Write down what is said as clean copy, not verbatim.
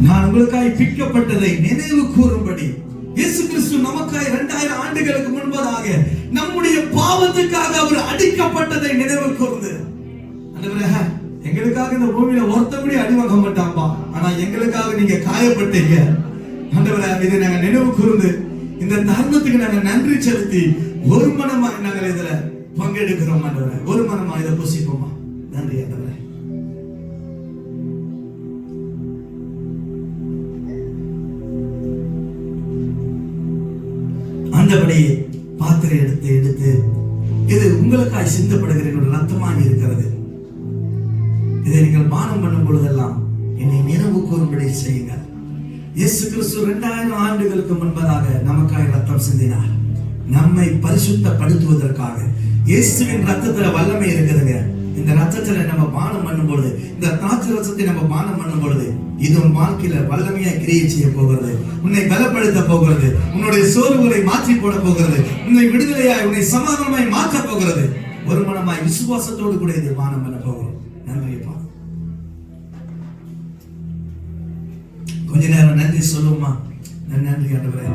நான் உங்களுக்காய் பிக்கப்பட்டதை நினைவு கூறும்படி இயேசு கிறிஸ்து நமக்காய் 2000 ஆண்டுகளுக்கு முன்பதாக நம்முடைய பாவத்துக்காக அவர் அடிக்கப்பட்டதை நினைவு கூர்ந்து, ஆண்டவரே எங்களுக்காக இந்த பூமியில ஒருத்தபடி அடி வாங்க மாட்டாம்பா, ஆனா எங்களுக்காக நீங்க காயப்பட்டீங்க ஆண்டவரே. இதை நாங்க நினைவு கூர்ந்து இந்த தருணத்துக்கு நாங்க நன்றி செலுத்தி ஒரு மனமாய் நாங்கள் இதுல பங்கெடுக்கிறோம் ஆண்டவரே. ஒரு மனமா இதை புசிப்போமா? நன்றி ஆண்டவரே. அந்தபடி பாத்திரை எடுத்து இது உங்களுக்காய் சிந்தப்படுகிற என்னோட ரத்தமாக இருக்கிறது. இதை நீங்கள் பானம் பண்ணும் பொழுதெல்லாம் என்னை நினைவு கூறும்படி செய்யுங்கள். இயேசு கிறிஸ்து 2000 ஆண்டுகளுக்கு முன்பதாக நமக்காய் ரத்தம் சிந்தினார். நம்மை பரிசுத்தப்படுத்துவதற்காக இயேசுவின் ரத்தத்துல வல்லமை இருக்குதுங்க. இந்த ரத்தத்துல நம்ம பானம் பண்ணும் பொழுது, இந்த திராட்சை ரசத்தை நம்ம பானம் பண்ணும் பொழுது, இது உன் வாழ்க்கையில வல்லமையா கிரியை செய்ய போகிறது. உன்னை பலப்படுத்த போகிறது. உன்னுடைய சோர்வுகளை மாற்றி போட போகிறது. உன்னை விடுதலையாய், உன்னை சமாதானமாய் மாற்ற போகிறது. ஒரு மனமாய் விசுவாசத்தோடு கூட இதை பானம் பண்ண போகிறோம். நன்றிப்பா. கொஞ்ச நேரம் நன்றி சொல்லுவோமா? நன்றி ஆண்டவரே.